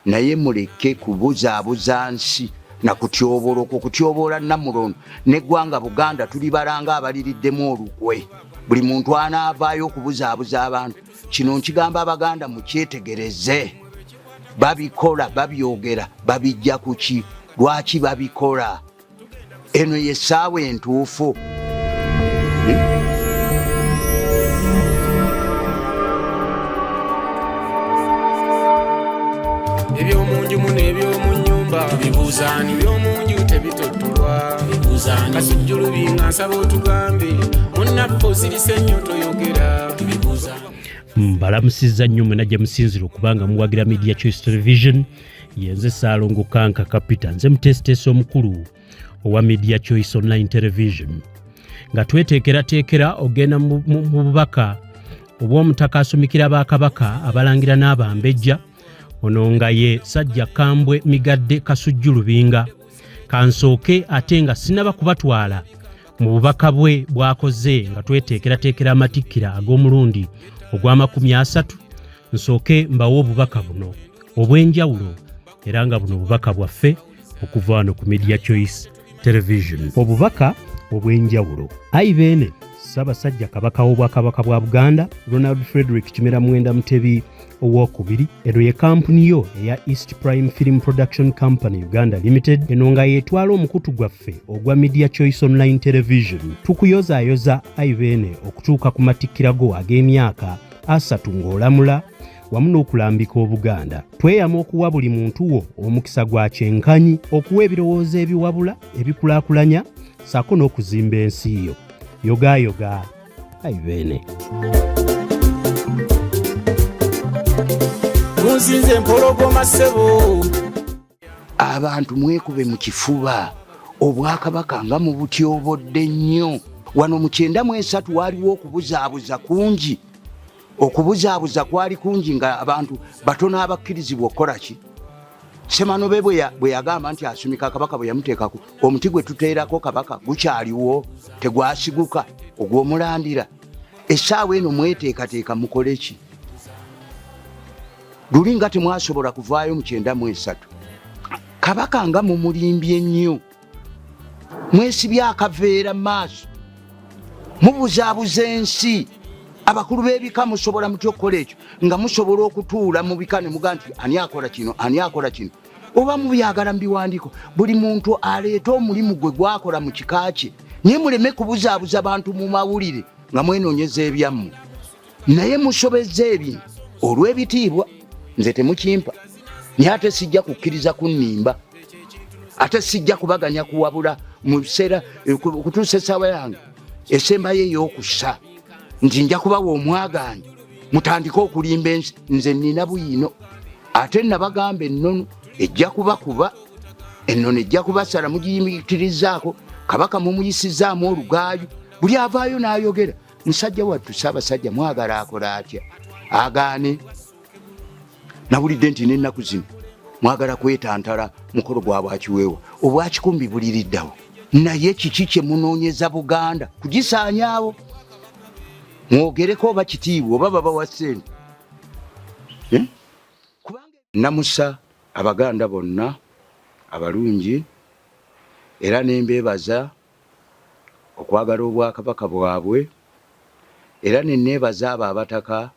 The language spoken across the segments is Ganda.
naye muleke kubuzaabuza nsi na kutyoboola okwo kutyoboola Namulondo n'eggwanga Buganda tuli balanga abaliriddemu olukwe. Buli muntu anaavaayo okubuzaabuza abantu. Kino nkigamba Abaganda mukyetegereze. Babikola, babyogera, babijja ku ki? Lwaki babikola? Eno ye ssaawa entuufu. Ebyomunju muno ebyomunyumba bibuuzaani ebyomunju tebitottolwa bibuuzaani Kasujju Lubinga nsaba otugambe munnaffe osirise ennyo toyogera bibuuzaani. Mbalamusizza nnyo mwena gye musinzira okubanga muwagira Media Choice Television. Yenze Ssaalongo Kanka Kapita nze mutesiteesi omukulu owa Media Choice Online Television nga tweteekerateekera ogenda mu bubaka obw'omutaka asumikira ba Kabaka abalangira n'abambejja. Ono nga ye Sajja Kambwe Migadde Kasujju Lubinga. Kansooke ate nga sinaba kubatwala mu bubaka bwe bw'akoze nga tweteekerateekera amatikkira ag'omulundi ogw'amakumi 30. Nsooke mbawo obubaka buno obw'enjawulo era nga buno bubaka bwaffe okuva wano ku Media Choice Television. Obubaka obw'enjawulo. Ayi beene Ssaabasajja Kabaka w'Obwakabaka bwa Buganda Ronald Frederick Kimera Mwenda Mutebi owokubiri. Eno ye kampuni yo eya East Prime Film Production Company Uganda Limited. Eno nga yetwala omukutu gwaffe ogwa Media Choice Online Television. Tukuyozaayoza ayi beene okutuuka ku matikkira go ag'emyaka 30 ng'olamula wamu n'okulambika Obuganda. Tweyama okuwa buli muntu wo omukisa gwa kyenkanyi, okuwa ebirowoozo ebiwabula ebikulaakulanya ssaako n'okuzimba ensi yo. Yoga ayi beene. Munsinze mpologoma ssebo. Abantu mwekube mu kifuba. Obwakabaka nga mu butyobodde nnyo. Wano mu 93 waliwo okubuzaabuza kungi. Okubuzaabuza kwali kungi nga abantu batono abakkirizibwa okukola ki? Semanobe bwe yagamba nti asumika Kabaka bwe yamuteekako omuti gwe tuteerako Kabaka gukyaliwo tegwasiguka ogw'omulandira. Essaawa eno mweteekateeka mukole ki? Luli nga temwasobola kuvaayo mu 93. Kabaka nga mumulimbye ennyo. Mwesibye akaveera mu maaso. Mubuzaabuza ensi. Abakulu b'ebika musobola mutya okukola ekyo nga musobola okutuula mu bika ne muga nti ani akola kino ani akola kino. Oba mubyagala mu biwandiiko buli muntu aleeta omulimu gwe gwakola mu kika kye. Naye muleme kubuzaabuza abantu mu mawulire nga mwenoonyeza ebyammwe. Naye musobezza ebintu olw'ebitiibwa nze temukimpa. Naye ate sijja kukkiriza kunnimba. Ate sijja kubaganya kuwabula mu biseera okutuusa essaawa yange esembayo ey'okussa. Nti nja kubawa omwagaanyi mutandika okulimba ensi nze nina buyino. Ate nabagamba ennono ejja kubakuba, ennono ejja kubasala mugiyimikirizaako. Kabaka mumuyisizaamu olugaayo. Buli avaayo n'ayogera musajja wattu Ssaabasajja mwagala akola atya agaane. Nawulidde nti n'ennaku zino mwagala kwetantala mukolo gwa bwakiweewa obwakikumbi buliriddawo. Naye kiki kye munoonyeza Buganda kugisaanyaawo? Mwogereko oba kitiibwa oba babawa ssente. Namusa Abaganda bonna abalungi era nembeebaza okwagala Obwakabaka bwabwe era neneebaza abo abataka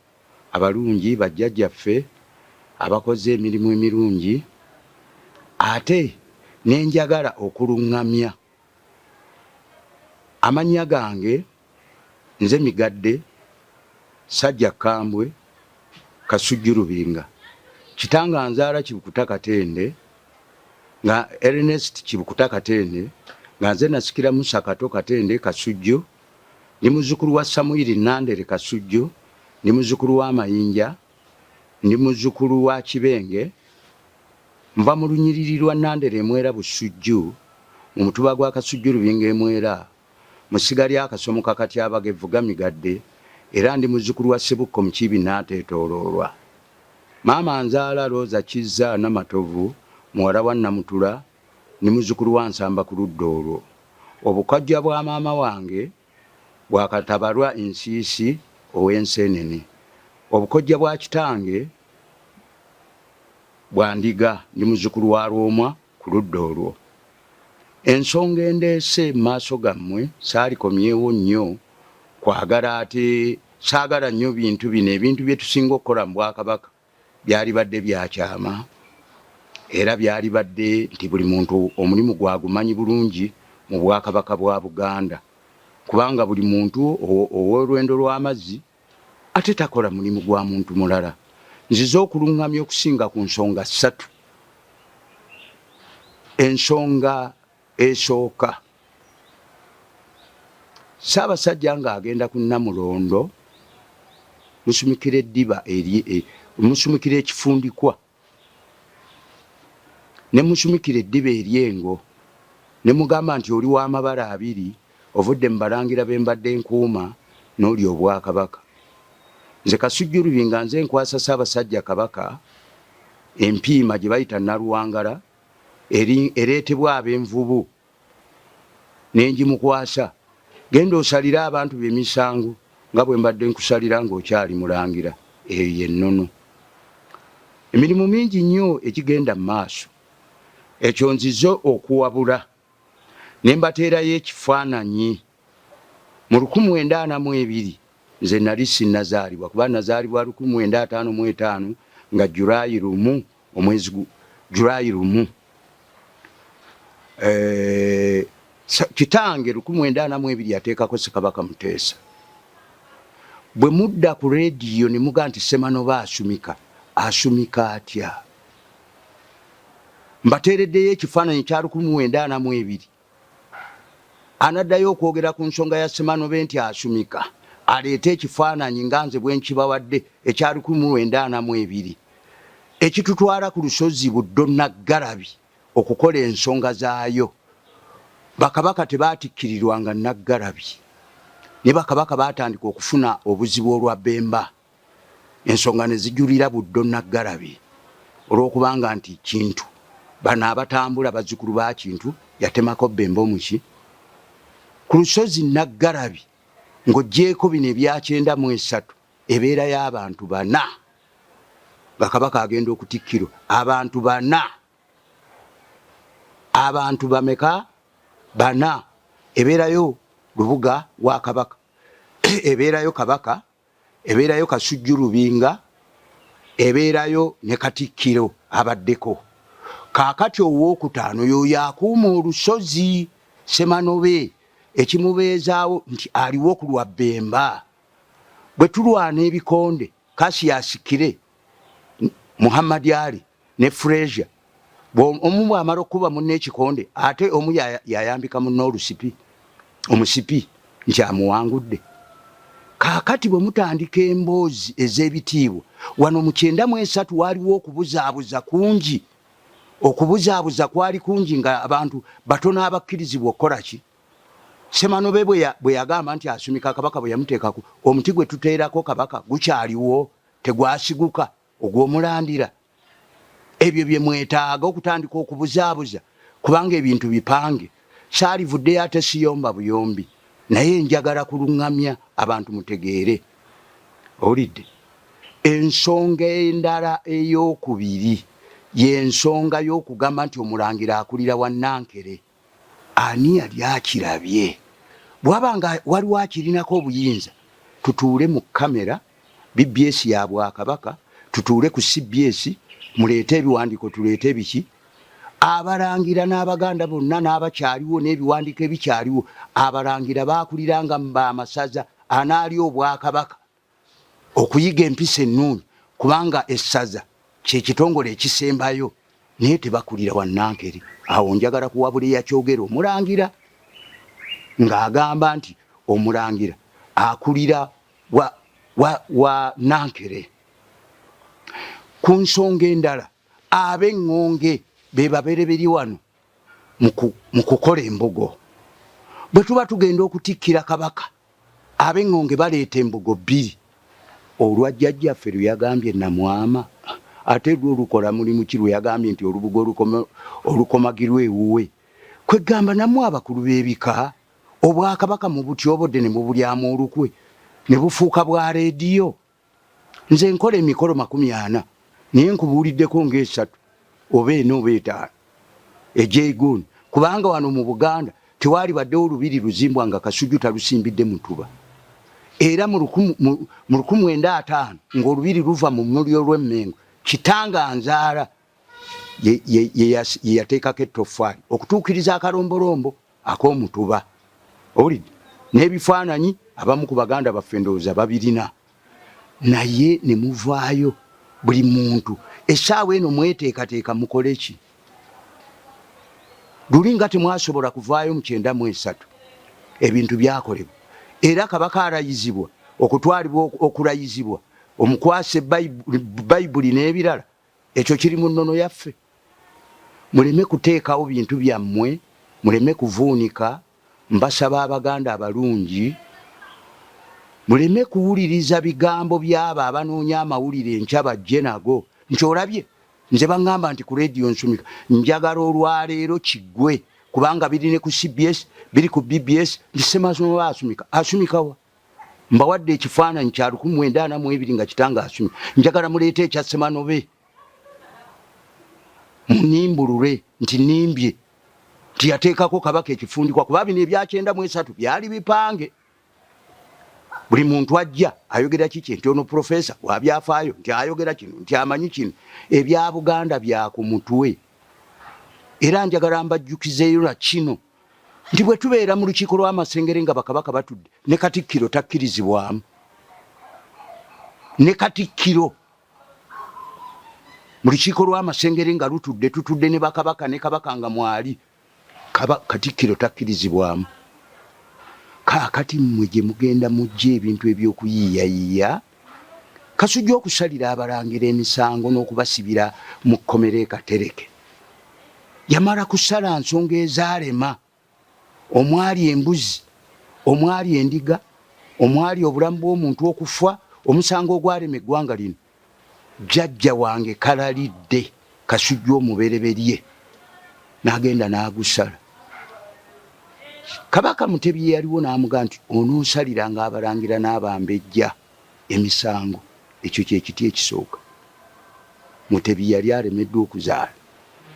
abalungi bajjajjaffe abakoze emirimu emirungi. Ate nenjagala okuluŋŋamya amannya gange nze Migadde Sajja Kambwe Kasujju Lubinga. Kitanga nzaala Kibukuta Katende nga Ernest Kibukuta Katende nga nze nasikira Musa Kato Katende Kasujju. Ni muzukulu wa Samwiri Nandere Kasujju, ni muzukulu wa Mayinja, ni muzukulu wa Kibenge. Nva mu lunyiriri lwa Nandere Mwera Busujju mu mutuba gwa Kasujju Lubinga Mwera musiga lya Kasomo Kakatyabaga Evuga Migadde era ndi muzukulu wa Sebukko Mukibi n'ateetooloolwa. Maama nzaala Roza Kizza Namatovu muwala wa Namutula ni muzukulu wa Nsamba ku ludda olwo. Obukajja bwa maama wange bwakatabalwa Insiisi ow'Ensenene. Obukojja bwa kitange Bwandiga ndi muzzukulu wa Rwoma ku ludda olwo. Ensonga endeese mu maaso gammwe saalikomyewo nnyo kwagala ate saagala nnyo bintu bino ebintu bye tusinga okukola mu Bwakabaka byali badde byakyama era byali badde nti buli muntu omulimu gwagumanyi bulungi mu Bwakabaka bwa Buganda kubanga buli muntu ow'olwendo lw'amazzi ate takola mulimu gwa muntu mulala. Nzize okuluŋŋamya okusinga ku nsonga 3. Ensonga esooka, Ssaabasajja ng'agenda ku Namulondo musumikira eddiba musumikira ekifundikwa ne musumikira eddiba eryengo ne mugamba nti oli w'amabala 2 ovudde mu balangira be mbadde nkuuma n'oli Obwakabaka. Nze Kasujju Lubinga nze nkwasa Ssaabasajja Kabaka empiima gye bayita Naluwangala ereetebwa ab'envubu n'engimukwasa genda osalira abantu b'emisango nga bwe mbadde nkusalira ng'okyali mulangira. Eyo yennono. Emirimu mingi nnyo ekigenda mu maaso. Ekyo nzize okuwabula ne mbateerayo ekifaananyi. Mu 1942 nze nali sinnazaalibwa kuba nazaalibwa 1955 nga Julayi 1 omwezi Julayi 1. Kitange 1942 yateekako Ssekabaka Muteesa. Bwe mudda ku leediyo ne muga nti Semanoba asumika atya? Mbateereddeyo ekifaananyi kya 1942 anaddayo okwogera ku nsonga ya Semanoba nti asumika aleete ekifaananyi nga nze bwe nkibawadde ekya 1942 ekitutwala ku lusozi Buddo Naggalabi okukola ensonga zaayo. Bakabaka tebaatikkirirwanga Naggalabi ne bakabaka baatandika okufuna obuzibu olwa Bemba. Ensonga ne zijulira Buddo Naggalabi olw'okubanga nti Kintu bano abatambula bazzukulu ba Kintu yatemako Bemba omuki ku lusozi Naggalabi ng'oggyeko bino ebya 93 ebeera y'abantu 4. Bakabaka agenda okutikkirwa abantu 4. Abantu bameka 4. Ebeerayo Lubuga wa Kabaka, ebeerayo Kabaka, ebeerayo Kasujju Lubinga, ebeerayo ne Katikkiro abaddeko. Kaakati owookutaano y'oyo akuuma olusozi Semanobe ekimubeezaawo nti aliwo ku lwa Bemba. Bwe tulwana ebikonde Kasiyaasikire Muhammad Ali ne Fraser omu bw'amala okuba munne ekikonde ate omu yayambika munne olusipi omusipi nti amuwangudde. Kaakati bwe mutandika emboozi ez'ebitiibwa wano mu 93 waaliwo okubuzaabuza kungi. Okubuzaabuza kwali kungi nga abantu batono abakkirizibwa okukola ki. Semanobe bwe yagamba nti asumika Kabaka bwe yamuteekako omuti gwe tuteerako Kabaka gukyaliwo tegwasiguka ogw'omulandira. Ebyo bye mwetaaga okutandika okubuzaabuza kubanga ebintu bipange. Saalivuddeyo ate siyomba buyombi naye njagala kuluŋŋamya abantu mutegeere. Owulidde? Ensonga endala ey'okubiri y'ensonga y'okugamba nti omulangira akulira wa Nankere. Ani yali akirabye? Bw'abanga waliwo akirinako obuyinza tutuule mu kamera BBS ya Bwakabaka, tutuule ku CBS muleete ebiwandiiko tuleete ebiki. Abalangira n'Abaganda bonna n'abakyaliwo n'ebiwandiiko ebikyaliwo abalangira baakuliranga mu bamasaza anaali Obwakabaka okuyiga empisa ennungi kubanga essaza kye kitongole ekisembayo naye tebakulira wa Nankere. Awo njagala kuwabula eyakyogera omulangira ng'agamba nti omulangira akulira wa Nankere. Ku nsonga endala ab'eŋŋonge be babereberi wano mu kukola embugo. Bwe tuba tugenda okutikkira Kabaka ab'eŋŋonge baleeta embugo 2. Olwa jjajjaffe lwe yagambye Namwama ate lwe olukola mulimu ki lwe yagambye nti olubugo olukomagirwa ewuwe. Kwegamba namwe abakulu b'ebika Obwakabaka mu butyobodde ne mubulyamu olukwe ne bufuuka bwa leediyo. Nze nkola emikolo 40 naye nkubuuliddeko ng'esatu oba eno oba etaano egy'eguuni, kubanga wano mu Buganda tewali baddewo olubiri luzimbwa nga Kasujju talusimbidde Mutuba. Era mu 1950 ng'olubiri luva mu mmuli Olw'Emmengo, kitanga Nzaala ye yateekako ettoffaali okutuukiriza akalombolombo ak'Omutuba. Owulidde? N'ebifaananyi abamu ku Baganda baffe ndowooza babirina. Naye ne muvaayo buli muntu essaawa eno mweteekateeka mukole ki? Luli nga temwasobola kuvaayo mu 1993 ebintu byakolebwa. Era Kabaka alayizibwa okutwalibwa okulayizibwa omukwase Bayibuli n'ebirala, ekyo kiri mu nnono yaffe. Muleme kuteekawo bintu byammwe, muleme kuvuunika. Mbasaba Abaganda abalungi, muleme kuwuliriza bigambo by'abo abanoonya amawulire enkya bajje nago. Nti olabye nze baŋŋamba nti ku leediyo Nsumika njagala olwaleero kiggwe, kubanga biri ne ku CBS biri ku BBS. Nti Ssemazima Asumika asumikawa? Mbawadde ekifaananyi kya 1942 nga kitanga asumika. Njagala muleete ekya Ssemanobe munimbulule nti nimbye, nti yateekako Kabaka ekifundikwa, kuba bino ebya 1993 byali bipange. Buli muntu ajja ayogera kiki, nti ono profesa wa byafaayo, nti ayogera kino, nti amanyi kino. Ebya Buganda bya ku mutwe. Era njagala mbajjukizeeyo na kino nti bwe tubeera mu lukiiko lw'amasengere nga bakabaka batudde, ne Katikkiro takkirizibwamu. Ne Katikkiro mu lukiiko lw'amasengere nga lutudde, tutudde ne bakabaka ne Kabaka nga mwali, Katikkiro takkirizibwamu. Kaakati mmwe gye mugenda mujja ebintu eby'okuyiiyayiiya. Kasujju okusalira abalangira emisango n'okubasibira mu kkomera ekatereke. Yamala kusala nsonga ezaalema, omwali embuzi, omwali endiga, omwali obulamu bw'omuntu okufa, omusango ogwalema eggwanga lino. Jjajja wange kalalidde Kasujju omubereberye n'agenda n'agusala. Kabaka Mutebi yaliwo n'amugaa nti onoosaliranga abalangira n'abambejja emisango. Ekyo kye kiti ekisooka. Mutebi yali alemeddwa okuzaala,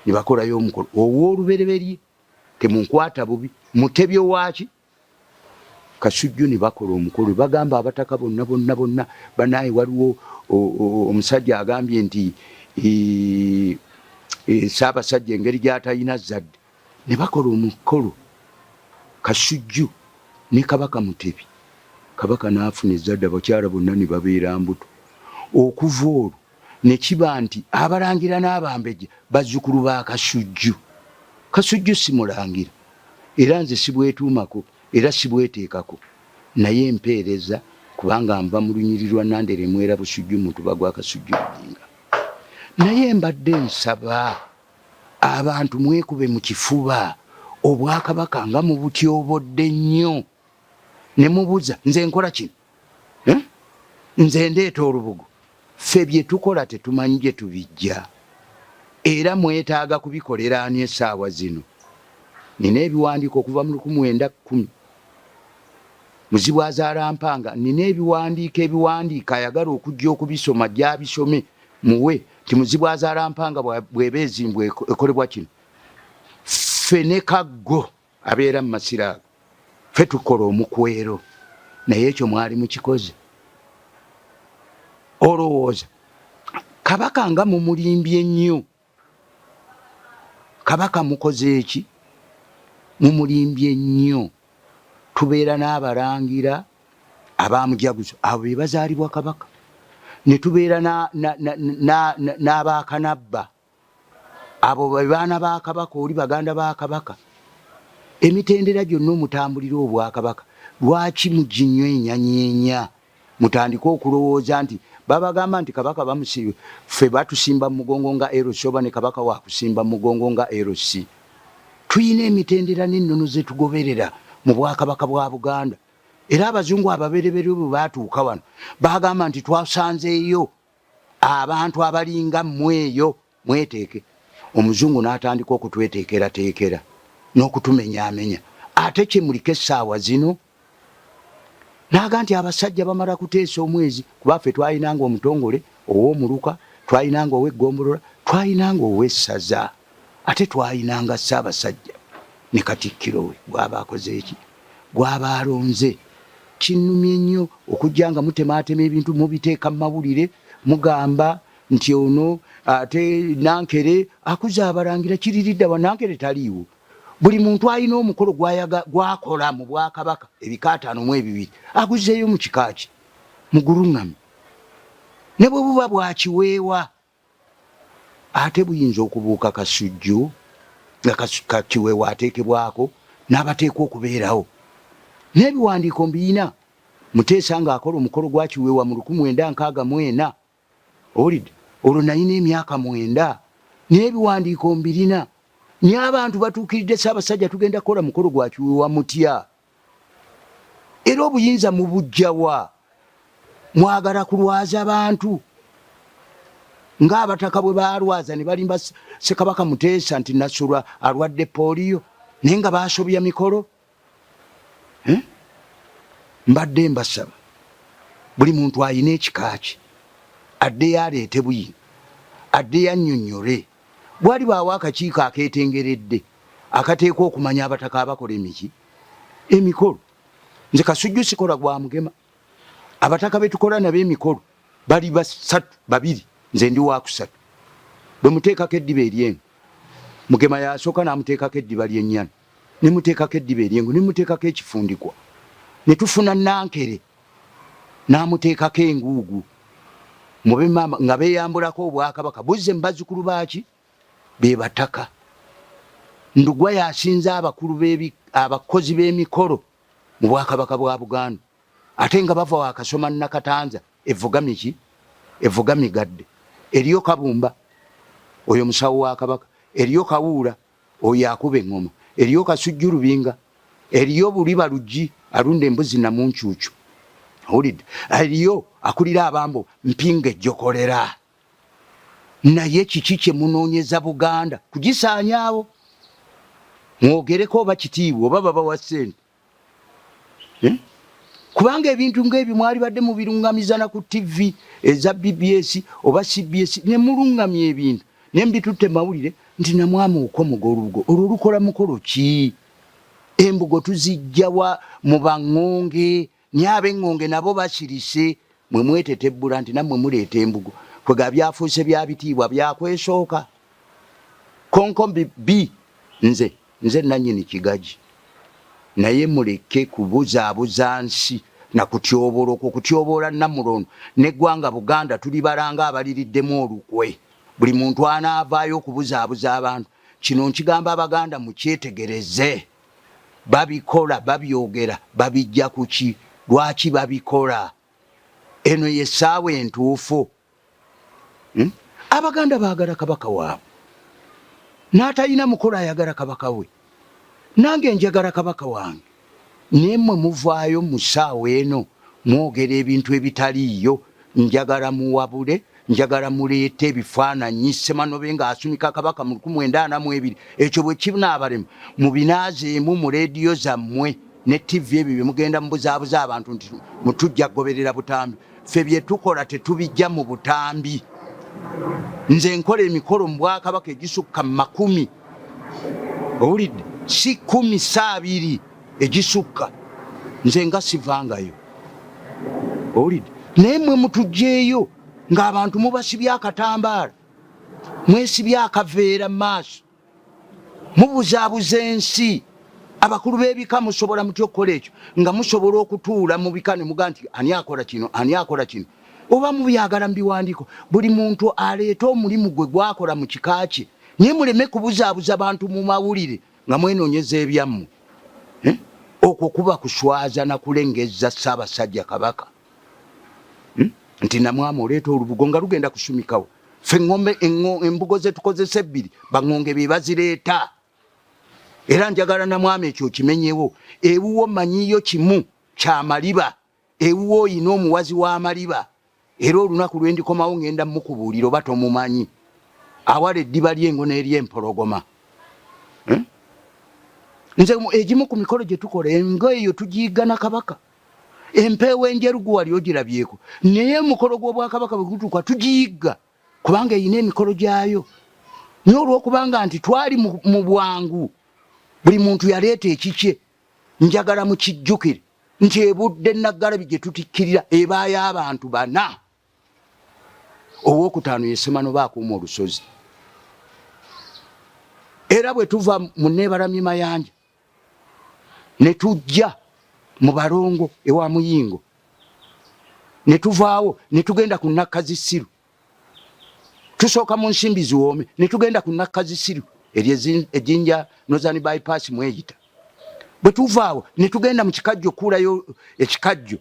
ne bakolayo omukolo ow'olubereberye, temunkwata bubi. Mutebi owaki Kasujju ne bakola omukolo, bagamba abataka bonna banaye. Waliwo omusajja agambye nti Ssaabasajja engeri gy'atalina zadde. Ne bakola omukolo Kasujju ne Kabaka Mutebi. Kabaka n'afuna ezzadde, abakyala bonna ne babeera mbuto. Okuva olwo ne kiba nti abalangira n'abambejja bazzukulu ba Kasujju. Kasujju si mulangira, era nze sibwetuumako era sibweteekako, naye empeereza kubanga nva mu lunyiriri lwa Nandere Mwera Busujju Mutuba gwa Kasujju Lubinga. Naye mbadde nsaba abantu mwekube mu kifuba Obwakabaka nga mu butyobodde nnyo, ne mubuza nze nkola kino, nze ndeeta olubugo. Ffe bye tukola tetumanyi gye tubijja, era mwetaaga kubikolera ani essaawa zino. Nina ebiwandiiko okuva mu 1910 muzibu azaala mpanga. Nina ebiwandiiko ayagala okujja okubisoma gy'abisome muwe ti muzibu azaala mpanga bw'eba ezimbwa ekolebwa kino. Ffe ne Kaggo abeera mu masiro ago, ffe tukola omukwero, naye ekyo mwali mukikoze. Olowooza Kabaka nga mumulimbye nnyo, Kabaka mukoze eki? Mumulimbye nnyo. Tubeera n'abalangira abaamujaguzo, abo be bazaalibwa Kabaka. Ne tubeera n'abaakanabba, abo be baana ba Kabaka, oli baganda ba Kabaka. Emitendera gyonna omutambulira Obwakabaka, lwaki muginyenyanyenya? Mutandika okulowooza nti babagamba nti Kabaka bamusiibe, ffe batusimba mu mugongo nga LC, oba ne Kabaka waakusimba mu mugongo nga LC. Tuyina emitendera n'ennono ze tugoberera mu Bwakabaka bwa Buganda. Era abazungu ababereberye bwe baatuuka wano bagamba nti twasanzeeyo abantu abalinga mmweyo, mweteeke. Omuzungu n'atandika okutweteekerateekera n'okutumenyaamenya. Ate kye mulika essaawa zino n'aga nti abasajja bamala kuteesa omwezi, kuba ffe twalinanga omutongole ow'omuluka, twalinanga ow'eggombolola, twayinanga owessaza ate twayinanga Ssaabasajja ne Katikkiro we gwaba akoze eki gwaba alonze. Kinnumye nnyo okujja nga mutemaatema ebintu mubiteeka mu mawulire mugamba nti ono ate Nankere akuza abalangira kiriridda wa Nankere taliiwo. Buli muntu alina omukolo gwakola mu Bwakabaka ebika 5 mu 2 aguzeeyo mu kikaaki muguluŋŋame ne bwe buba bwakiweewa ate buyinza okubuuka Kasujju nga kiweewa ateekebwako n'abateekwa okubeerawo n'ebiwandiiko mbiyina. Muteesa ng'akola omukolo gwakiweewa mu 1964 owulidde olwo nalina emyaka 9 n'ebiwandiiko mbirina nye abantu batuukiridde Ssaabasajja tugenda kukola mukolo gwakiweewa mutya era obuyinza mubujjawa mwagala kulwaza abantu ng'abataka bwe balwaza ne balimba Ssekabaka Muteesa nti Nassolwa alwadde pooliyo naye nga baasobya mikolo. Mbadde mbasaba buli muntu ayina ekikaaki addeyo aleete buyino addeyo annyonnyole. Bwali baawo akakiiko akeetengeredde akateekwa okumanya abataka abakola emikolo. Nze Kasujju sikola gwa mugema. Abataka be tukola nabo emikolo bali 2 nze ndi wa 3. Bwe muteekako eddiba eryengo mugema yasooka n'amuteekako eddiba ly'ennyana ne muteekako eddiba eryengo ne muteekako ekifundikwa ne tufuna Nankere n'amuteekako enguugu mube mama nga beeyambulako Obwakabaka buzze mu bazzukulu baaki be bataka. Ndugwa yasinze abakozi b'emikolo mu Bwakabaka bwa Buganda ate nga bava wakasoma Nakatanza evuga migadde. Eriyo Kabumba oyo musawo wa Kabaka, eriyo Kawuula oyo akuba engoma, eriyo Kasujju Lubinga, eriyo Buliba Luggi alunda embuzi na muncuucu owulidde, eriyo akulira abambo Mpinga Ejjokolera. Naye kiki kye munoonyeza Buganda kugisaanyaawo mwogereko oba kitiibwa oba baba wa ssente kubanga ebintu ng'ebyo mwali badde mubirungamizana ku TV eza BBS oba CBS ne mulungamya ebintu ne mbitutte mawulire nti namwama okomoga olubugo olwo lukola mukolo ki? Embugo tuzijja mu baŋŋonge nyab'eŋŋonge nabo basirise mwe mwetetebbula nti nammwe muleeta embugo kwega byafuuse bya bitiibwa byakwesooka konkombi B nze nannyini kigaji naye muleke kubuzaabuza nsi na kutyoboola okwo kutyoboola Namulondo n'eggwanga Buganda tulibalanga abaliriddemu olukwe. Buli muntu anaavaayo okubuzaabuza abantu kino nkigamba Abaganda mukyetegereze. Babikola babyogera babijja kuki lwaki babikola? Eno yessaawa entuufu. Abaganda baagala Kabaka waabwe n'atalina mukolo ayagala Kabaka we. Nange njagala Kabaka wange naye mmwe muvaayo mu ssaawa eno mwogera ebintu ebitaliiyo. Njagala muwabule, njagala muleete ebifaananyi. Ssemanobe ng'asumika Kabaka mu 1942 ekyo bwe kinaabalema mubinaazeemu mu leediyo zammwe ne TV ebyo bye mugenda mubuzaabuza abantu nti mutujja kugoberera butambi. Ffe bye tukola tetubijja mu butambi. Nze nkola emikolo mu Bwakabaka egisukka 10 owulidde si 12 egisukka nze nga sivangayo owulidde naye mmwe mutugjeeyo ng'abantu mubasibya akatambaala mwesibya akaveera mu maaso mubuzaabuza ensi. Abakulu b'ebika musobola mutya okukola ekyo nga musobola okutuula mu bika ne muga nti ani akola kino ani akola kino oba mubyagala mu biwandiiko buli muntu aleeta omulimu gwe gwakola mu kika kye naye muleme kubuzaabuza abantu mu mawulire nga mwenoonyeza ebyammwe. Okwo kuba kuswaza na kulengeza Ssaabasajja Kabaka nti namwama oleeta olubugo nga lugenda kusumikawo. Ffe embugo ze tukozesa 2 baŋŋonge be bazireeta. Era njagala namwama ekyo kimenyewo. Ewuwo manyiyo kimu kya maliba, ewuwo oyina omuwazi w'amaliba. Era olunaku lwe ndikomawo ngenda mukubuulira oba tomumanyi awala eddiba ly'engo n'ery'empologoma. Nze egimu ku mikolo gye tukola engo eyo tugiigana Kabaka. Empeewo enjeru gwe wali ogirabyeko naye mukolo gw'Obwakabaka bwe gutuuka tugiyiga kubanga eyina emikolo gyayo. Naye olw'okubanga nti twali mu bwangu, buli muntu yaleeta ekikye, njagala mukijjukire nti ebudde Naggalabi gye tutikkirira ebaayo abantu 4. Owookutaano ye Ssemanobe akuuma olusozi. Era bwe tuva mu Neebaramye Mayanja ne tujja mu Balongo ewa Muyingo, ne tuvaawo ne tugenda ku Nakkazisiru, tusooka mu Nsimbi Ziwoome ne tugenda ku Nakkazisiru ejjinja Northern bypass mweyita. Bwe tuvaawo ne tugenda mu Kikajjo kuulayo ekikajjo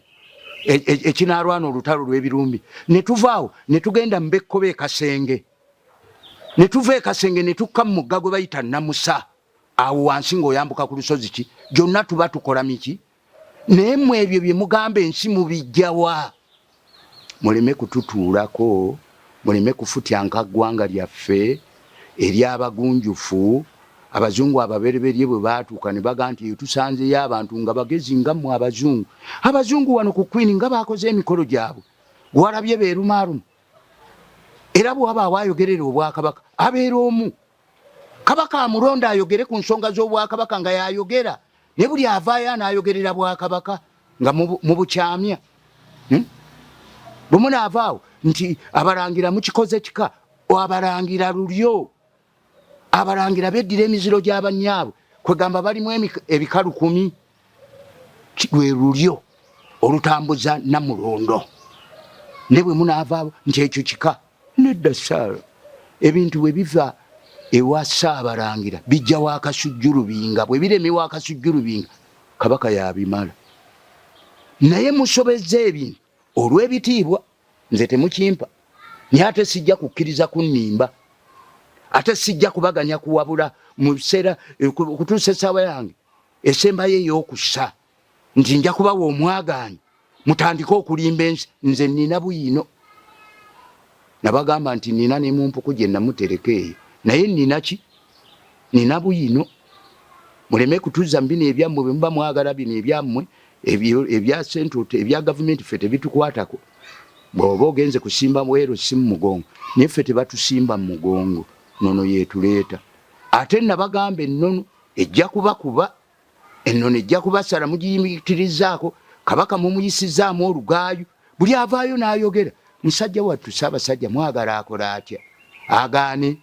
ekinaalwana olutalo lw'ebirumbi, ne tuvaawo ne tugenda mu Bekkobe Kasenge, ne tuva e Kasenge ne tukka mu mugga gwe bayita Namusa, awo wansi ng'oyambuka ku lusozi ki, gyonna tuba tukola miki. Naye mmwe ebyo bye mugamba ensi mubijjawa? Muleme kututuulako, muleme kufutyanka ggwanga lyaffe ery'abagunjufu. Abazungu ababereberye bwe baatuuka ne baga nti tusanzeyo abantu nga bagezi nga mmwe abazungu. Abazungu wano ku Queen nga baakoze emikolo gyabwe, gwalabye beerumaarumu. Era bw'aba ayogerera obwakabaka abeera omu. Kabaka amulonda ayogere ku nsonga z'obwakabaka nga yayogera, ne buli avaayo anaayogerera bwakabaka nga mu bukyamya. Bwe munaavaawo nti abalangira mukikoze kika, abalangira lulyo, abalangira beddira emiziro gy'abanyaabwe, kwegamba balimu ebika 10, lwe lulyo olutambuza Namulondo. Ne bwe munaavaawo nti ekyo kika, nedda Saalo, ebintu bwe biva ewa Ssaabalangira bijja wa Kasujju Lubinga. Bwe bireme wa Kasujju Lubinga, Kabaka yabimala. Naye musobezza ebintu olw'ebitiibwa, nze temukimpa. Naye ate sijja kukkiriza kunnimba, ate sijja kubaganya kuwabula mu biseera okutuusa essaawa yange esembayo ey'okussa nti nja kubawa omwagaanyi mutandike okulimba ensi. Nze nina buyino. Nabagamba nti nina ne mu mpuku gye namutereka eyo, naye nina ki? Nina buyino. Muleme kutuza mu bino ebyammwe bwe muba mwagala bino ebyammwe ebya central ebya gavumenti ffe tebitukwatako. Bw'oba ogenze kusimba bwero si mu mugongo, naye ffe tebatusimba mu mugongo, nono yeetuleeta. Ate nabagamba ennono ejja kubakuba, ennono ejja kubasala mugiyimikirizaako. Kabaka mumuyisizaamu olugaayo, buli avaayo n'ayogera. Musajja wattu Ssaabasajja mwagala akola atya? Agaane.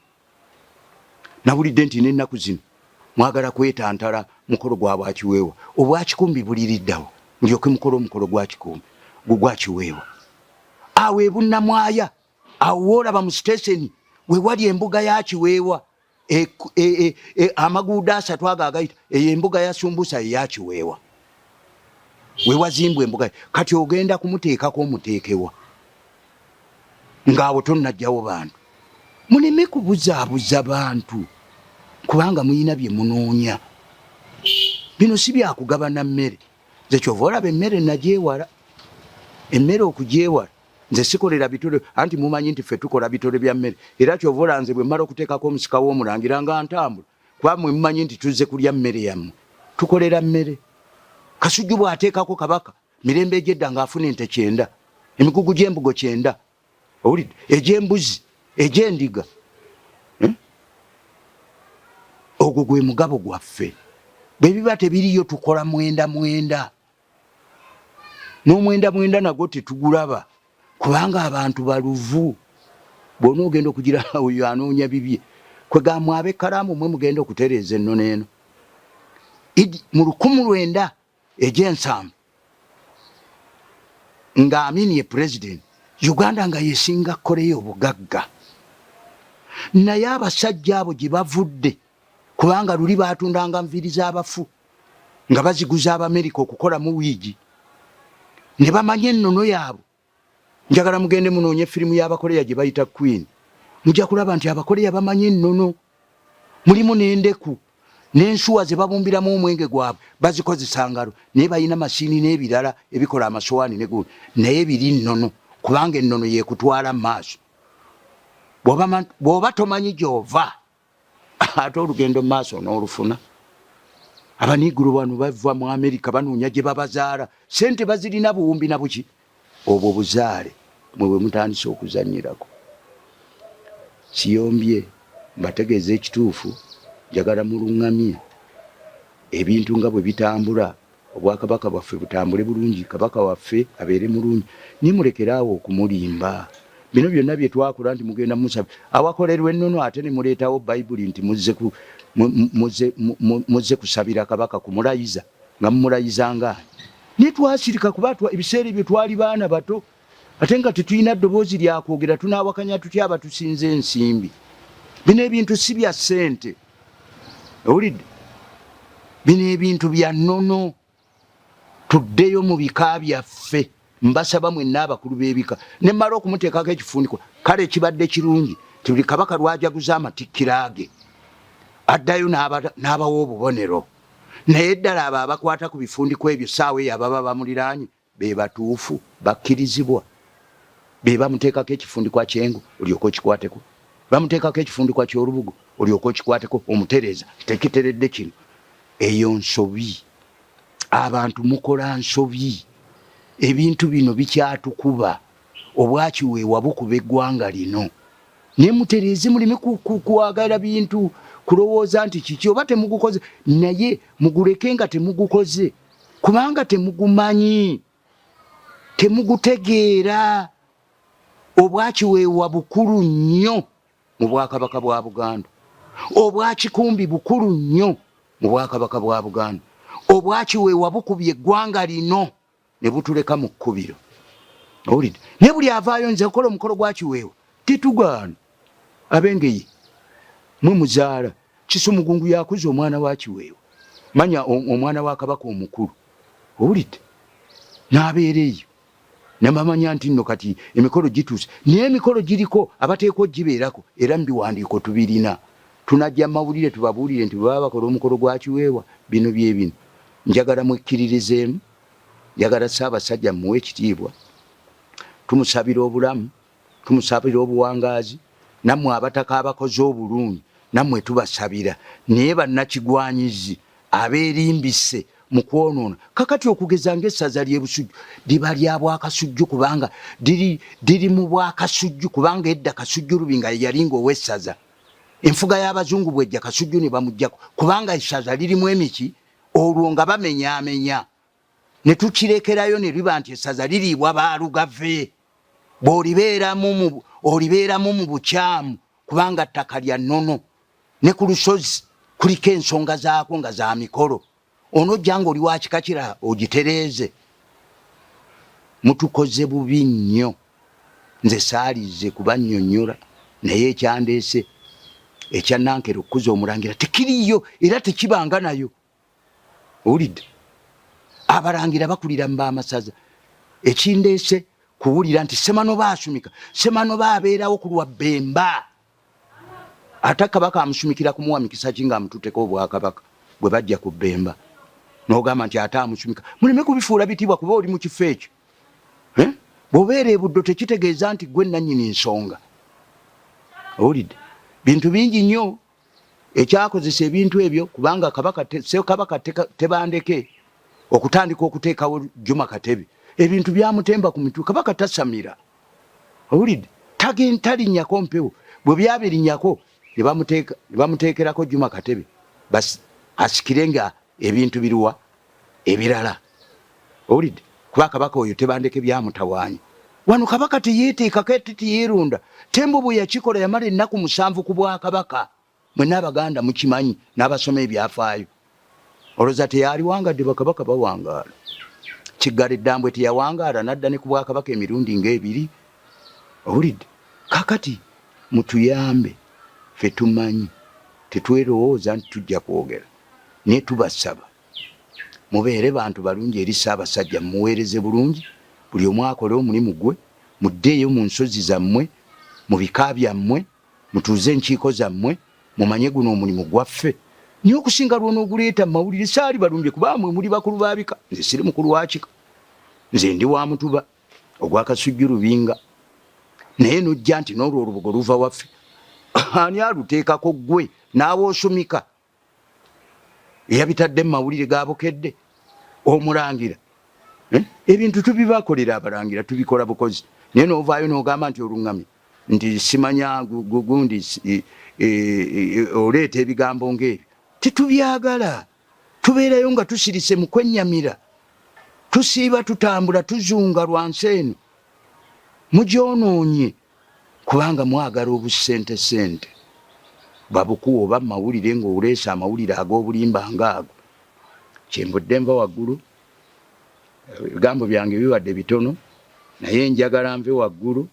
Nawulidde nti n'ennaku zino mwagala kwetantala mukolo gwa Bwakiweewa. Obwakikumbi buliriddawo, mulyoke mukolo omukolo gwakikumbi gwakiweewa. Awo e Bunnamwaya, awo woolaba mu siteseni we wali embuga ya Kiweewa, amaguudo 3 ago agayita, eyo embuga ya Sumbusa eya Kiweewa, we wazimbwa embuga. Kati ogenda kumuteekako omuteekewa ng'awo tonnajjawo bantu. Muleme kubuzaabuza bantu kubanga muyina bye munoonya. Bino si byakugabana mmere. Nze kyova olaba emmere nagyewala. Emmere okugyewala nze sikolera bitole, anti mumanyi nti ffe tukola bitole bya mmere. Era kyova olaba nze bwe mmala okuteekako omusika w'omulangira nga ntambula, kuba mmwe mumanyi nti tuzze kulya mmere yammwe. Tukolera mmere. Kasujju bw'ateekako Kabaka mirembe egy'edda ng'afuna ente 9, emigugu gy'embugo 9, owulidde, egy'embuzi, egy'endiga. Ogwo gwe mugabo gwaffe. Bwe biba tebiriyo tukola mwenda. N'omwenda nagwo tetugulaba kubanga abantu baluvu. Bw'ona ogenda okugira oyo anoonya bibye, kwegamba ab'ekkalaamu mwe mugenda okutereeza ennono eno. Mu 1900 egy'ensambu nga Amini ye president, Uganda nga yesinga koleyo obugagga. Naye abasajja abo gye bavudde, kubanga luli baatundanga nviiri z'abafu nga baziguza Abamerika okukola mu wiigi, ne bamanya ennono yaabwe. Njagala mugende munoonye firimu y'Abakoleya gye bayita Queen, mujja kulaba nti Abakoleya bamanya ennono. Mulimu n'endeku n'ensuwa ze babumbiramu omwenge gwabwe, bazikozesa ngalo, naye balina masiini n'ebirala ebikola amasowaani ne gundi, naye biri nnono kubanga ennono yeekutwala mu maaso. Bw'oba tomanyi gy'ova ate olugendo mu maaso n'olufuna. Abaniigulu bano bava mu Amerika banoonya gye babazaala, sente bazirina buwumbi na buki. Obwo buzaale mwe bwe mutandise okuzannyirako. siyombye mbategeeza ekituufu njagala mulungamye ebintu nga bwe bitambula obwakabaka bwaffe butambule bulungi kabaka waffe abeere mulungi nimulekeraawo okumulimba bino byonna bye twakola nti mugenda musaba awakolerwa ennono ate ne muleetawo bayibuli nti muzze kusabira kabaka kumulayiza nga mumulayiza ngaani netwasirika kuba ebiseera ebyo twali baana bato ate nga tetulina ddoboozi lyakwogera tunaawakanya tutya abatusinza ensimbi bino ebintu si bya ssente owulidde bino ebintu bya nnono tuddeyo mu bika byaffe mbasaba mwenna abakulu b'ebika ne mmala okumuteekako ekifundikwa kale kibadde kirungi ti buli kabaka lwajaguza amatikkira ge addayo n'abawa obubonero naye ddala abo abakwata ku bifundikwa ebyo saawa eyo ababa bamuliraanye be batuufu bakkirizibwa be bamuteekako ekifundikwa kyengo olyoka okikwateko bamuteekako ekifundikwa ky'olubugo olyoka okikwateko omutereeza tekiteredde kino eyo nsobi abantu mukola nsobi ebintu bino bikyatukuba obwakiweewa bukuba eggwanga lino nemutereeze muleme kuwagala bintu kulowooza nti kiki oba temugukoze naye muguleke nga temugukoze kubanga temugumanyi temugutegeera obwakiweewa bukulu nnyo mu bwakabaka bwa Buganda obwakikumbi bukulu nnyo mu bwakabaka bwa Buganda obwakiweewa bukubye eggwanga lino ne butuleka mu kkubiro owulidde naye buli avaayo nze okola omukolo gwakiweewa tetugaana abengeye mwe muzaala Kisumugungu yakuza omwana wa kiweewa manya omwana wa kabaka omukulu owulidde n'abeereeyo nembamanya nti nno kati emikolo gituuse naye emikolo giriko abateekwa gibeerako era mu biwandiiko tubirina tunajja Amawulire tubabuulire nti bwe baba bakola omukolo gwa kiweewa bino byebino njagala mwekkiririzeemu njagala Ssaabasajja muwe ekitiibwa tumusabira obulamu tumusabira obuwangaazi nammwe abataka abakoze obulungi nammwe tubasabira naye Bannakigwanyizi abeerimbise mu kwonoona kakati okugeza ng'essaza ly'e-Busujju liba lya Bwakasujju kubanga diri mu Bwakasujju kubanga edda Kasujju Lubinga yalinga ow'essaza enfuga y'Abazungu bwejja Kasujju ne bamuggyako kubanga essaza lirimu emiki olwo nga bamenyaamenya ne tukirekerayo ne liba nti essaza liriibwa baalugave bw'olibeeramu mu bukyamu kubanga ttaka lya nnono ne ku lusozi kuliko ensonga zaako nga za mikolo onojja ng'oli wa kika kirala ogitereeze mutukoze bubi nnyo nze saalize kubannyonnyola naye ekyandeese ekya Nankere okukuza omulangira tekiriyo era tekibanga nayo owulidde abalangira bakulira mu b'amasaza ekindeese kuwulira nti Semano baasumika Semano baabeerawo ku lwa Bemba ate kabaka amusumikira kumuwa mikisa ki ng'amututeko obwakabaka bwe bajja ku Bemba n'ogamba nti ate amusumika muleme kubifuula bitiibwa kuba oli mu kifo ekyo bw'obeera e Buddo tekitegeeza nti gwe nannyini nsonga owulidde bintu bingi nnyo ekyakozesa ebintu ebyo kubanga kabaka tebandeke okutandika okuteekawo Juma Katebe ebintu byamutemba ku mitwe kabaka tasamira owulidde talinnyako mpewo bwe byabirinyako ne bamuteekerako Juma Katebe basi asikire nga ebintu biruwa ebirala owulidde kuba kabaka oyo tebandeke byamutawaanya wano kabaka teyeeteekako teyeerunda tembo bwe yakikola yamala ennaku 7 ku bwakabaka mwenna Abaganda mukimanyi n'abasoma ebyafaayo olowooza teyaliwangadde bakabaka bawangaala Kiggala Eddambwe teyawangaala nadda ne ku bwakabaka emirundi ng'ebiri owulidde kakati mutuyambe ffe tumanyi tetwerowooza nti tujja kwogera naye tubasaba mubeere bantu balungi eri Ssaabasajja mumuweereze bulungi buli omu akole omulimu gwe muddeeyo mu nsozi zammwe mu bika byammwe mutuuze enkiiko zammwe mumanye guno omulimu gwaffe niyo okusinga lwona oguleeta mu mawulire saali balumbye kuba mmwe muli bakulu ba bika nze siri mukulu wa kika nze ndi wa Mutuba ogwa Kasujju Lubinga naye nojja nti n'olwo olubugo luva waffe ani aluteekako ggwe naawe osumika eyabitadde mu mawulire gaabukedde omulangira ebintu tubibakolera abalangira tubikola bukozi naye n'ovaayo n'ogamba nti oluŋŋamye nti simanya gundi oleeta ebigambo ng'ebyo. Tetubyagala, tubeerayo nga tusirise mu kwennyamira, tusiiba tutambula tuzunga lwansi eno. Mugyonoonye kubanga mwagala obusente babukuwa oba mawulire ng'oleese amawulire ag'obulimba ng'ago. Kyembudde nva waggulu, ebigambo byange biwadde bitono, naye njagala nve waggulu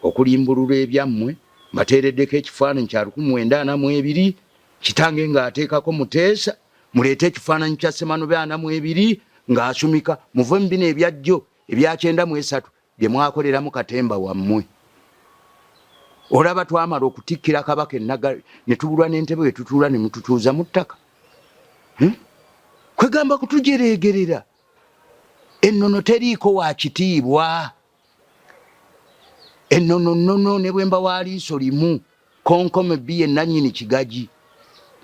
okulimbulula ebyammwe. Mbateereddeko ekifaananyi kya 1942 kitange ng'ateekako Muteesa, muleete ekifaananyi kya Ssemanobe 42 ng'asumika, muve mu bino ebyajjo ebya 93 bye mwakoleramu Katemba wammwe. Olaba twamala okutikkira Kabaka ennaga ne tubulwa n'entebe we tutuula ne mututuuza mu ttaka. Kwegamba kutujereegerera. Ennono teriiko wa kitiibwa. Ennono nnono ne bwemba wa liiso limu, konkome bbi ennannyini kigagi.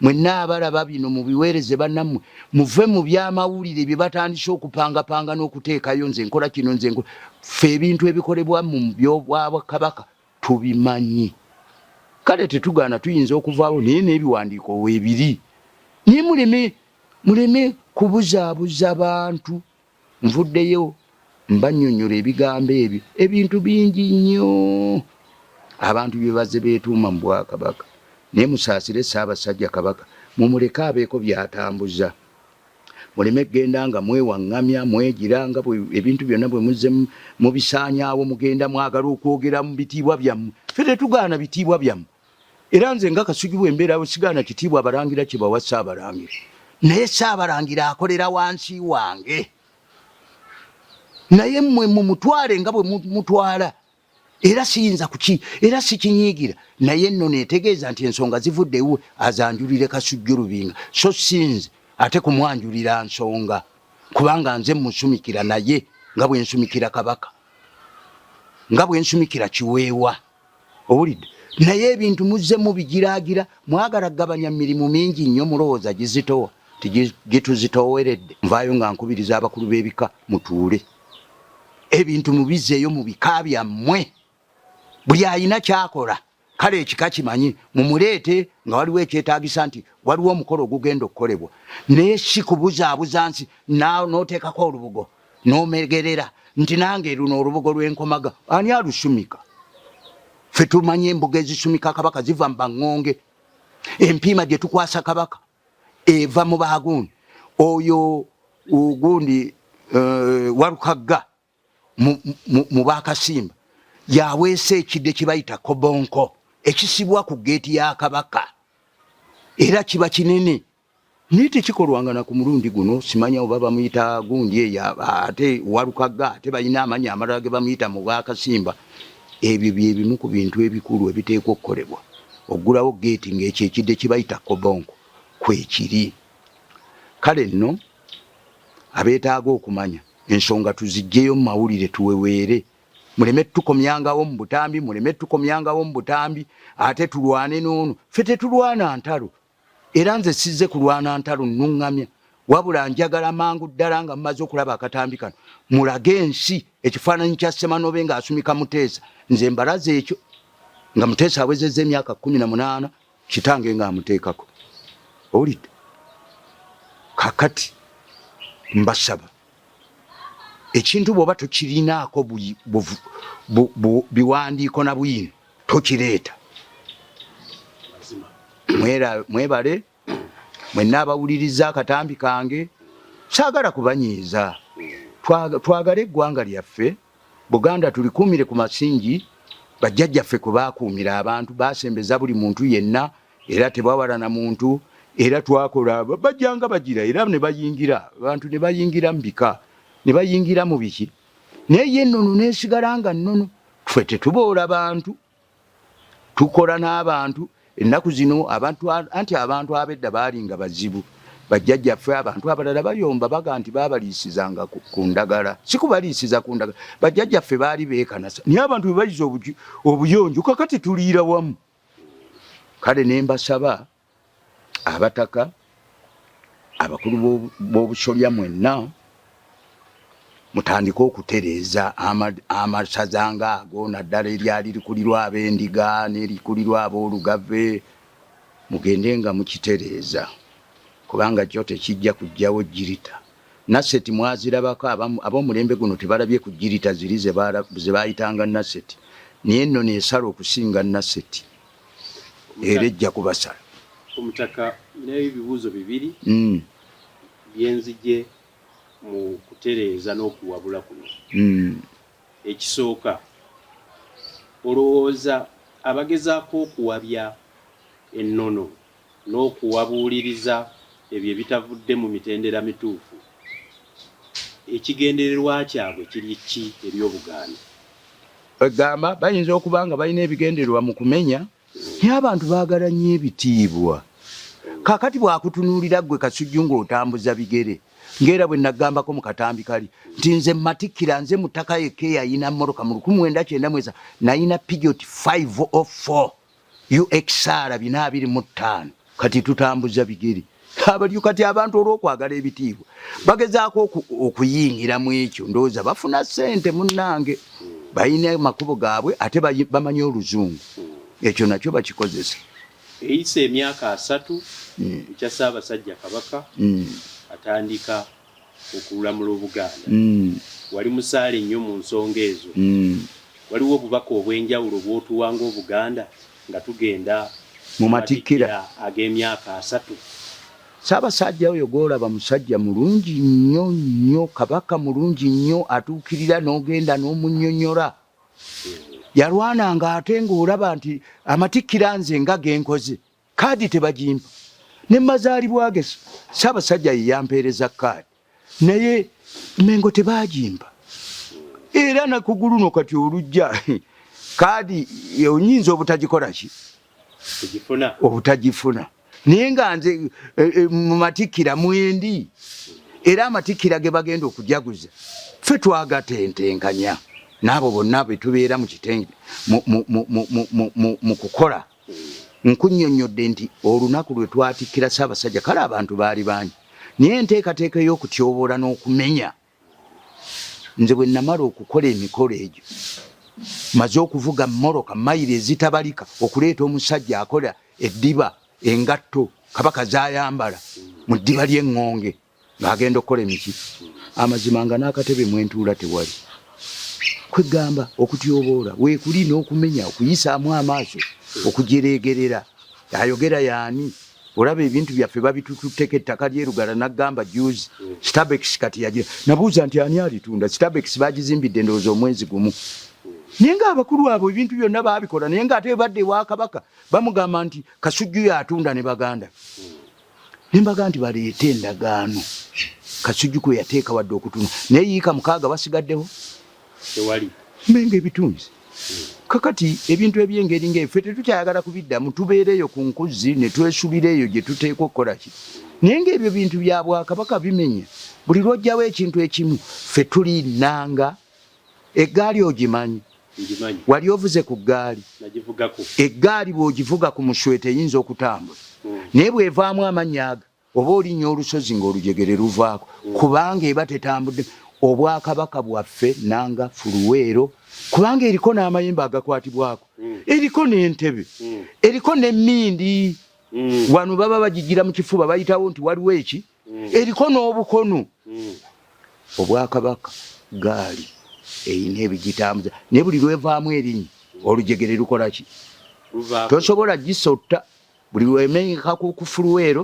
Mwenna abalaba bino mubiweereze bannammwe, muve mu byamawulire bye batandise okupangapanga n'okuteekayo nze nkola kino nze nkola. Ffe ebintu ebikolebwa mu by'Obwakabaka tubimanyi. Kale tetugaana tuyinza okuvaawo naye n'ebiwandiiko weebiri. Naye muleme kubuzaabuza bantu. Nvuddeyo mbannyonnyola ebigambo ebyo, ebintu bingi nnyo abantu bye bazze beetuuma mu Bwakabaka. Naye musaasire Ssaabasajja Kabaka, mumuleke abeeko byatambuza. Muleme kgenda nga mwewaŋŋamya mwegira nga ebintu byonna bwe muzze mubisaanyaawo mugenda mwagala okwogera mu bitiibwa byammwe. Ffe tetugaana bitiibwa byammwe. Era nze nga Kasujju bw'embeera sigaana kitiibwa abalangira kye bawa Ssaabalangira. Naye Ssaabalangira akolera wansi wange. Naye mmwe mumutwale nga bwe mutwala. Era siyinza era sikinyiigira. Naye nno neetegeeza nti ensonga zivudde ewe azanjulire Kasujju Lubinga. So sinze ate kumwanjulira Nsonga. Kubanga nze musumikira naye nga bwe nsumikira Kabaka. Nga bwe nsumikira Kiweewa. Owulidde? Naye ebintu muzze mubigiraagira, mwagala gabanya mirimu mingi nnyo mulowooza gizitowa. Gituzitooweredde. Nvaayo nga nkubiriza abakulu b'ebika mutuule. Ebintu mubizzeeyo mu bika byammwe. Buli ayina kyakola kale ekika kimanyi mumuleete nga waliwo ekyetaagisa nti waliwo omukolo ogugenda okukolebwa. Naye si kubuzaabuza nsi n'oteekako olubugo n'omegerera nti nange luno olubugo lw'enkomaga. Ani alusumika? Ffe tumanyi embuga ezisumika Kabaka ziva mu Baŋŋonge. Empiima gye tukwasa Kabaka eva mu Baagundi. Oyo gundi Walukagga mu Baakasimba yaweesa ekidde kibayita kobonko ekisibwa ku geeti ya Kabaka. Era kiba kinene. Naye tekikolwanga na ku mulundi guno, simanya oba bamuyita gundi eyo ate Walukagga ate balina amannya amalala ge bamuyita mu Baakasimba. Ebyo bye bimu ku bintu ebikulu ebiteekwa okukolebwa. Oggulawo geeti ng'ekyo ekidde kibayita kobonko kwekiri. Kale nno abeetaaga okumanya ensonga tuziggyeyo mu mawulire tuweweere. Muleme tukomyangawo mu butambi, muleme tukomyangawo mu butambi, ate tulwane n'ono. Ffe tetulwana ntalo. Era nze sizze kulwana ntalo nnuŋŋamya. Wabula njagala mangu ddala nga mmaze okulaba akatambi kano. Mulage ensi ekifaananyi kya Ssemanobe ng'asumika Muteesa. Nze mbalaze ekyo nga Muteesa awezezza emyaka 18 kitange ng'amuteekako. Owulidde? Kakati mbasaba ekintu bw'oba tokirinaako biwandiiko na buyino tokireeta. Mwebale mwenna abawuliriza akatambi kange, saagala kubanyiiza. Twagale eggwanga lyaffe. Buganda tulikuumire ku masingi bajjajjaffe kwe baakuumira abantu, baasembeza buli muntu yenna era tebawala na muntu. Era twakola bajjanga bagira era ne bayingira abantu ne bayingira mu bika ne bayingira mu biki. Naye ennono neesigala nga nnono. Ffe tetuboola bantu, tukola n'abantu. Ennaku zino abantu ab'edda baalinga bazibu. Bajjajjaffe abantu abalala bayomba baga nti baabaliisizanga ku ndagala. Si kubaliisiza ku ndagala. Bajjajjaffe baali beekanasa. Naye abantu bwe bayiza obuyonjo kakati tuliira wamu. Kale ne mbasaba abataka abakulu b'obusolya mwenna mutandika okutereeza amasaza nga ago naddala eryali likulirwa ab'endiga n'erikulirwa ab'olugave mugende nga mukitereeza kubanga kyo tekijja kujjawo jirita naseti mwazirabako ab'omulembe guno tebalabye ku jirita ziri ze bayitanga naseti naye nno neesala okusinga naseti era ejja kubasala omutaka naye ebibuuzo bibiri byenzije mu kutereeza n'okuwabula kuno ekisooka olowooza abagezaako okuwabya ennono n'okuwabuuliriza ebyo ebitavudde mu mitendera mituufu ekigendererwa kyabwe kiri ki eri Obuganda egamba bayinza okuba nga balina ebigendererwa mu kumenya naye abantu baagala nnyo ebitiibwa kaakati bwakutunuulira ggwe Kasujju ng'otambuza bigere ngera bwe nagambako mu katambi kali nti nze matikkira nze mu ttaka yekka eyayina mmoloka mu 1990 nayina Peugeot 504 UXR 425 kati tutambuza bigere abalyo kati abantu olw'okwagala ebitiibwa bagezaako okuyingira mu ekyo ndowooza bafuna ssente munnange balina makubo gaabwe ate bamanyi oluzungu ekyo nakyo bakikozesa eyise emyaka 3 ekya Ssaabasajja Kabaka atandika okulamula Obuganda wali Musale nnyo mu nsonga ezo waliwo obubaka obw'enjawulo bw'otuwanga Obuganda nga tugenda mu matikkira ag'emyaka 3 Ssaabasajja oyo gw'olaba musajja mulungi nnyo nnyo Kabaka mulungi nnyo atuukirira n'ogenda n'omunnyonnyola yalwananga ate ng'olaba nti amatikkira nze nga genkoze kaadi tebagimpa ne mazaalibwa ge Ssaabasajja ye yampeereza kaadi naye mengo tebagimpa era nakugulu no kati olujja kaadi oyinza obutagikola ki obutagifuna naye nga nze mu matikkira mwendi era amatikkira ge bagenda okujaguza ffe twagatentenkanya n'abo bonna bwe tubeera mu kitenge mu kukola nkunnyonnyodde nti olunaku lwe twatikkira Ssaabasajja kale abantu baali bangi naye enteekateeka ey'okutyoboola n'okumenya nze bwe namala okukola emikolo egyo maze okuvuga mmoloka mayiro ezitabalika okuleeta omusajja akola eddiba engatto Kabaka zayambala mu ddiba ly'eŋŋonge ng'agenda okukola emiki amazima nga n'akatebe mwentuula tewali kwegamba okutyoboola weekuli n'okumenya okuyisaamu amaaso okujereegerera ayogera yaani olaba ebintu byaffe babitututteko ettaka lyerugala naggamba juzi Starbex kati yagira nabuuza nti ani alitunda Starbex bagizimbidde ndowooza omwezi gumu naye ng'abakulu abo ebintu byonna baabikola naye ng'ate ebadde ewa Kabaka bamugamba nti Kasujju yatunda ne baganda ne mbaga nti baleete endagaano Kasujju kwe yateeka wadde okutunda naye yiika 6 basigaddewo tewali menga ebitunzi kakati ebintu ebyengeri ng'effe tetukyayagala kubiddamu tubeereyo ku nkuzi ne twesubira eyo gye tuteekwa okukola ki naye ng'ebyo bintu bya Bwakabaka bimenya buli lwojjawo ekintu ekimu ffe tulinnanga eggaali ogimanyi wali ovuze ku ggaali eggaali bw'ogivuga ku musweta eyinza okutambula naye bw'evaamu amannya aga oba olinnya olusozi ng'olujegere luvaako kubanga eba tetambudde Obwakabaka bwaffe nanga fuluweero kubanga eriko n'amayembe agakwatibwako eriko n'entebe eriko n'emmindi wano baba bagigira mu kifuba bayitawo nti waliwo eki eriko n'obukono Obwakabaka gaali eyina ebigitambuza naye buli lwevaamu erinnya olujegere lukola ki tosobola gisotta buli lwemenyeka ku fuluweero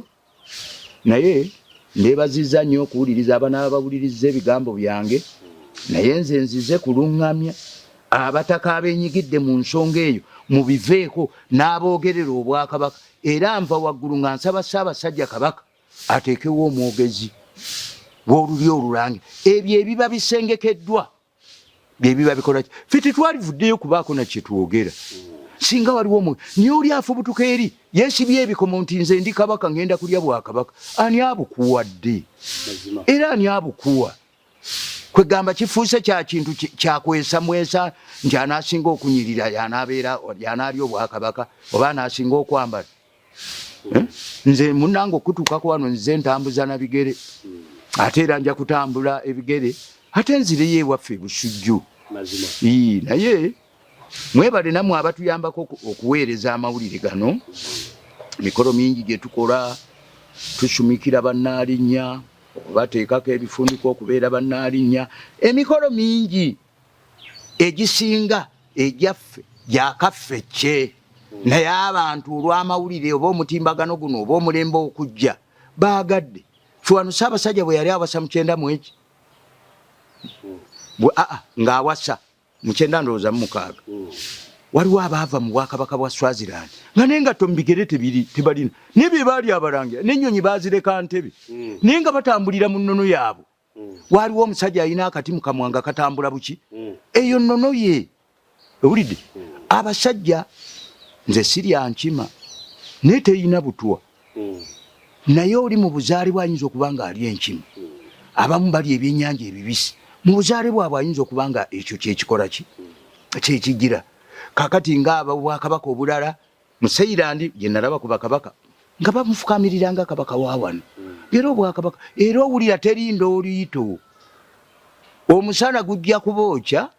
naye ndeebazizza nnyo okuwuliriza abanaaba bawuliriza ebigambo byange naye nze nzize kuluŋŋamya abataka abeenyigidde mu nsonga eyo mubiveeko n'aboogerera Obwakabaka era nva waggulu nga nsaba Ssaabasajja Kabaka ateekewo omwogezi w'oluli olulange ebyo ebiba bisengekeddwa byebiba bikola ki ffe tetwalivuddeyo kubaako na kye twogera singa waliwo niye oli afubutuka eri yeesibye ebikomo nti nze ndi Kabaka ngenda kulya Bwakabaka ani abukuwadde era ani abukuwa kwegamba kifuuse kya kintu kyakwesamwesa nti anaasinga okunyirira yanaalya Obwakabaka oba anaasinga okwambala nze munnange okutuukako wano nze ntambuza na bigere ate era nja kutambula ebigere ate nzireyo ewaffe Busujju naye mwebale namwe abatuyambako okuweereza amawulire gano. Mikolo mingi gye tukola, tusumikira bannaalinnya, okubateekako ebifundiko okubeera bannaalinnya, emikolo mingi egisinga egyaffe gyakaffecce. Naye abantu olw'amawulire oba omutimbagano guno oba omulembe okujja baagadde. Ffe wano Ssaabasajja bwe yali awasa mu 9 ng'awasa mu 9 ndowooza mu 6 waliwo abaava mu Bwakabaka bwa Swaziland nga n'engatto mu bigere tebalina, n'ebyo baali abalangira n'ennyonyi baazireka ntebe naye nga batambulira mu nnono yaabwe. Waliwo omusajja alina akati mu kamwa nga katambula buki, eyo nnono ye. Owulidde? Abasajja nze sirya nkima naye teyina butwa, naye oli mu buzaale bw'ayinza okuba nga ali enkima. Abamu bali ebyennyanja ebibisi, mu buzaale bwabwe ayinza okuba nga ekyo kyekikola ki kyekigira. Kakati ng'aba Bwakabaka obulala mu Seirandi gye nalaba ku bakabaka nga bamufukamirira nga kabaka wa wano. Era Obwakabaka era owulira terinda oliito, omusana gujja kubookya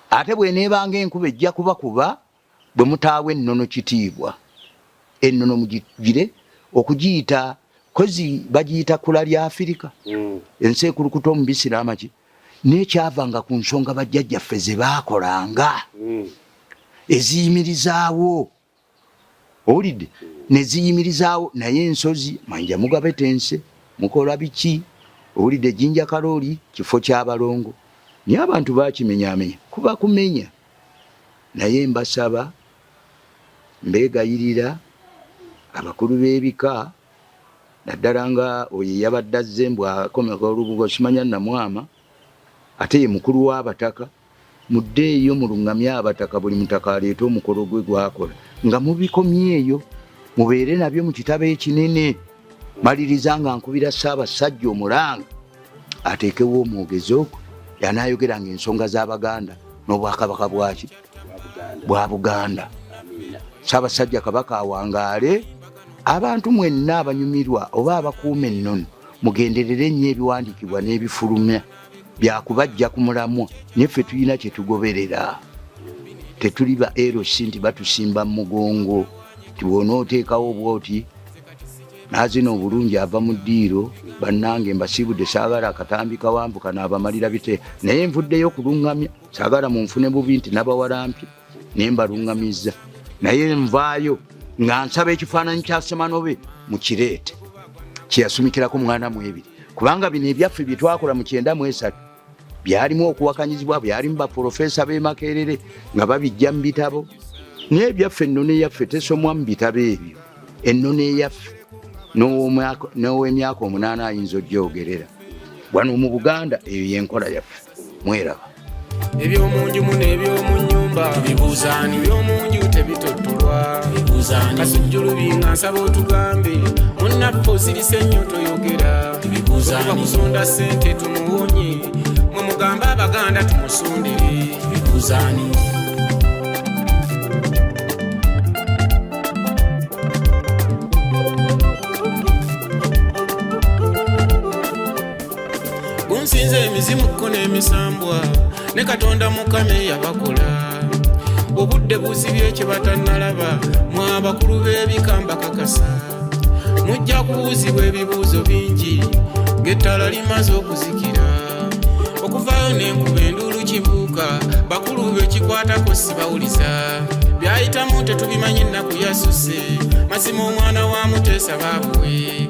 ate bw'eneebanga enkuba ejja kubakuba bwe mutaawa ennono kitiibwa. Ennono mugigire okugiyita kozi bagiyita kkula lya Afirika, ensi ekulukuta omubisi n'amaki, n'ekyavanga ku nsonga bajjajjaffe ze baakolanga eziyimirizaawo. Owulidde? Ne ziyimirizaawo. Naye ensozi manja mugabetense mukola biki? Owulidde? Jjinja Kalooli kifo ky'abalongo, naye abantu baakimenyaamenya. Kuba kumenya, naye mbasaba mbeegayirira abakulu b'ebika naddala nga oyo yabadde azze mbw akomeka olubugo simanya namwama ate ye mukulu w'abataka, muddeeyo mulungamye abataka, buli mutaka aleeta omukolo gwe gwakola nga mubikomyeyo, mubeere nabyo mu kitabo ekinene. Maliriza nga nkubira Ssaabasajja omulanga ateekewo omwogezi ogwo yanaayogeranga ensonga z'Abaganda n'Obwakabaka bwaki bwa Buganda. Ssaabasajja Kabaka awangaale. Abantu mwenna abanyumirwa oba abakuuma ennono mugenderere nnyo ebiwandiikibwa n'ebifulumya byakubajja ku mulamwa. Naye ffe tulina kye tugoberera, tetuli ba LC nti batusimba mu mugongo ti bw'onooteekawo bw'oti naazina obulungi ava mu ddiiro. Bannange mbasiibudde, saagala akatambi kawanvu kanaabamalira bite, naye nvuddeyo kulungamya. Saagala munfune bubi nti nabawalampye naye mbalungamizza, naye nvaayo nga nsaba ekifaananyi kya Ssemanobe mukireete kyeyasumikirako mwana mu 2, kubanga bino ebyaffe bye twakola mu 9 byalimu okuwakanyizibwa, byalimu baprofesa b'e Makerere nga babijja mu bitabo. Naye ebyaffe ennono eyaffe tesomwa mu bitabo ebyo. Ennono eyaffe n'ow'emyaka 8 ayinza ogyogerera. Wano mu Buganda eyo yenkola yaffe. Mweraba. Ebyomunju muno ebyomunyumba bibuuzaani, ebyomunju tebitottolwa bibuuzaani. Kasujju Lubinga nsaba otugambe munnaffe osirise nnyo toyogera bibuuzaani. Kusonda ssente tumuwonye mwe mugamba Abaganda tumusondere bibuuzaani. Gunsinze emizimu kko n'emisambwa ne Katonda Mukame yabakola. Obudde busibye kye batannalaba, mwe abakulu b'ebikamba kakasa. Mujja kubuuzibwa ebibuuzo bingi ng'ettala limaze okuzikira. Okuvaayo n'enkuba enduulu kibuuka, bakulu bekikwatako sibawuliza. Byayitamu tetubimanyi ennaku yasusse, mazima omwana wa Muteesa baabuwe.